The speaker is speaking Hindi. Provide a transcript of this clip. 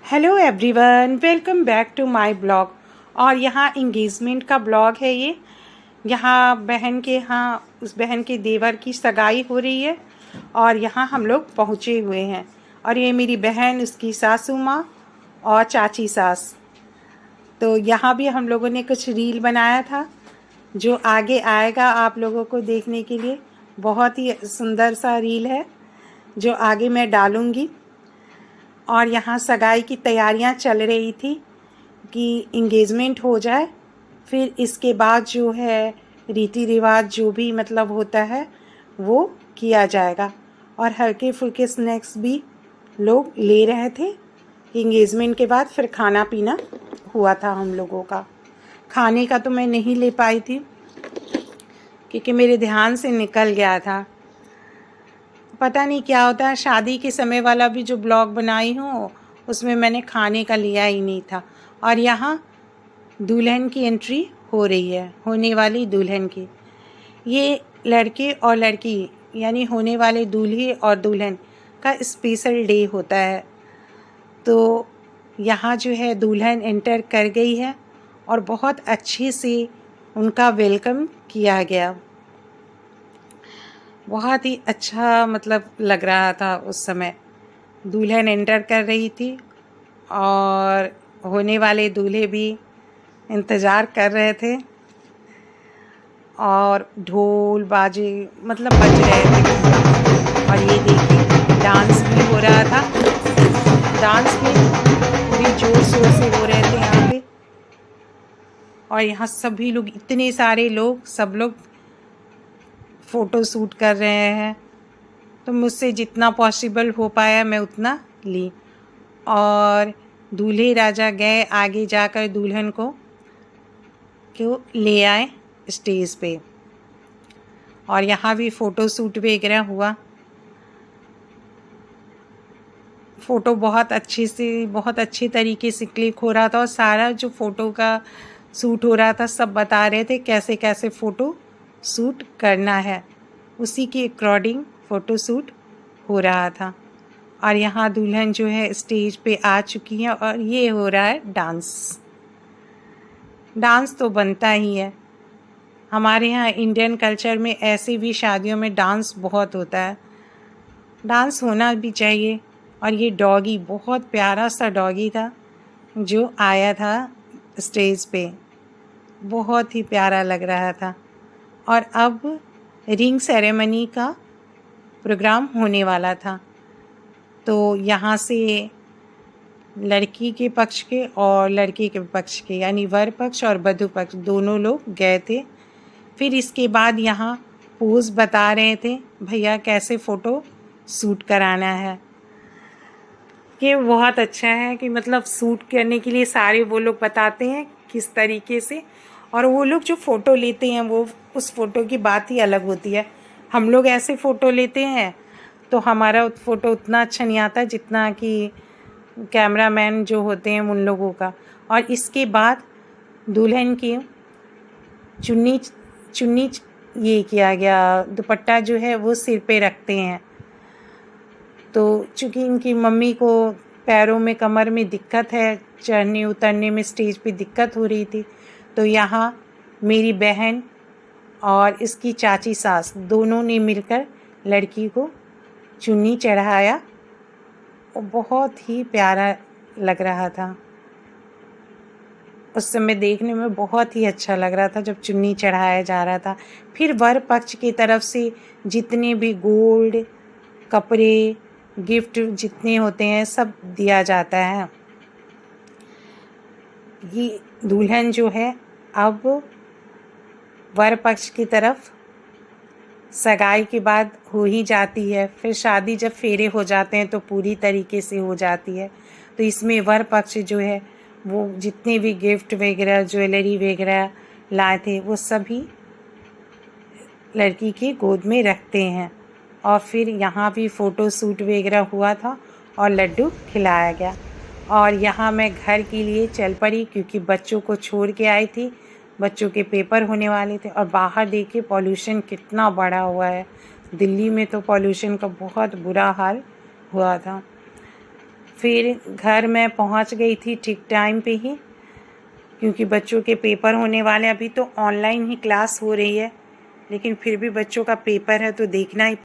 Hello everyone, welcome back to my blog. और यहाँ इंगेजमेंट का ब्लॉग है ये। यहाँ बहन के यहाँ उस बहन के देवर की सगाई हो रही है और यहाँ हम लोग पहुँचे हुए हैं। और ये मेरी बहन, उसकी सासू माँ और चाची सास। तो यहाँ भी हम लोगों ने कुछ रील बनाया था जो आगे आएगा आप लोगों को देखने के लिए। बहुत ही सुंदर सा रील है जो आगे मैं डालूँगी। और यहाँ सगाई की तैयारियां चल रही थी कि इंगेजमेंट हो जाए, फिर इसके बाद जो है रीति रिवाज जो भी मतलब होता है वो किया जाएगा। और हल्के फुल्के स्नैक्स भी लोग ले रहे थे। इंगेजमेंट के बाद फिर खाना पीना हुआ था हम लोगों का। खाने का तो मैं नहीं ले पाई थी क्योंकि मेरे ध्यान से निकल गया था। पता नहीं क्या होता है, शादी के समय वाला भी जो ब्लॉग बनाई हूँ उसमें मैंने खाने का लिया ही नहीं था। और यहाँ दुल्हन की एंट्री हो रही है, होने वाली दुल्हन की। ये लड़के और लड़की यानी होने वाले दूल्हे और दुल्हन का स्पेशल डे होता है। तो यहाँ जो है दुल्हन एंटर कर गई है और बहुत अच्छे से उनका वेलकम किया गया। बहुत ही अच्छा मतलब लग रहा था उस समय। दुल्हन एंटर कर रही थी और होने वाले दूल्हे भी इंतज़ार कर रहे थे और ढोल बाजे मतलब बज रहे थे। और ये देखिए डांस भी हो रहा था। डांस भी पूरी जोर शोर से हो रहे थे यहाँ पे। और यहाँ सभी लोग, इतने सारे लोग, सब लोग फ़ोटो शूट कर रहे हैं। तो मुझसे जितना पॉसिबल हो पाया मैं उतना ली। और दूल्हे राजा गए आगे जाकर दुल्हन को ले आए स्टेज पे। और यहाँ भी फ़ोटो शूट वगैरह हुआ। फ़ोटो बहुत अच्छे तरीके से क्लिक हो रहा था। और सारा जो फ़ोटो का शूट हो रहा था सब बता रहे थे कैसे कैसे फ़ोटो शूट करना है, उसी के अकॉर्डिंग फ़ोटो शूट हो रहा था। और यहाँ दुल्हन जो है स्टेज पे आ चुकी है और ये हो रहा है डांस। डांस तो बनता ही है हमारे यहाँ इंडियन कल्चर में। ऐसे भी शादियों में डांस बहुत होता है, डांस होना भी चाहिए। और ये डॉगी, बहुत प्यारा सा डॉगी था जो आया था स्टेज पे, बहुत ही प्यारा लग रहा था। और अब रिंग सेरेमनी का प्रोग्राम होने वाला था। तो यहाँ से लड़की के पक्ष के और लड़के के पक्ष के यानी वर पक्ष और वधू पक्ष दोनों लोग गए थे। फिर इसके बाद यहाँ पोज बता रहे थे भैया कैसे फ़ोटो शूट कराना है। ये बहुत अच्छा है कि मतलब शूट करने के लिए सारे वो लोग बताते हैं किस तरीके से। और वो लोग जो फ़ोटो लेते हैं वो उस फ़ोटो की बात ही अलग होती है। हम लोग ऐसे फ़ोटो लेते हैं तो हमारा फ़ोटो उतना अच्छा नहीं आता जितना कि कैमरामैन जो होते हैं उन लोगों का। और इसके बाद दुल्हन की चुन्नी चुन्नी ये किया गया, दुपट्टा जो है वो सिर पे रखते हैं। तो चूँकि इनकी मम्मी को पैरों में, कमर में दिक्कत है, चढ़ने उतरने में स्टेज पे दिक्कत हो रही थी, तो यहाँ मेरी बहन और इसकी चाची सास दोनों ने मिलकर लड़की को चुन्नी चढ़ाया। और बहुत ही प्यारा लग रहा था उस समय, देखने में बहुत ही अच्छा लग रहा था जब चुन्नी चढ़ाया जा रहा था। फिर वर पक्ष की तरफ से जितने भी गोल्ड कपड़े, गिफ्ट जितने होते हैं सब दिया जाता है। ये दुल्हन जो है अब वर पक्ष की तरफ सगाई के बाद हो ही जाती है। फिर शादी जब फेरे हो जाते हैं तो पूरी तरीके से हो जाती है। तो इसमें वर पक्ष जो है वो जितने भी गिफ्ट वगैरह, ज्वेलरी वगैरह लाए थे वो सभी लड़की की गोद में रखते हैं। और फिर यहाँ भी फ़ोटो शूट वगैरह हुआ था और लड्डू खिलाया गया। और यहाँ मैं घर के लिए चल पड़ी क्योंकि बच्चों को छोड़ के आई थी, बच्चों के पेपर होने वाले थे। और बाहर देखिए पॉल्यूशन कितना बढ़ा हुआ है। दिल्ली में तो पॉल्यूशन का बहुत बुरा हाल हुआ था। फिर घर मैं पहुंच गई थी ठीक टाइम पे ही, क्योंकि बच्चों के पेपर होने वाले। अभी तो ऑनलाइन ही क्लास हो रही है, लेकिन फिर भी बच्चों का पेपर है तो देखना ही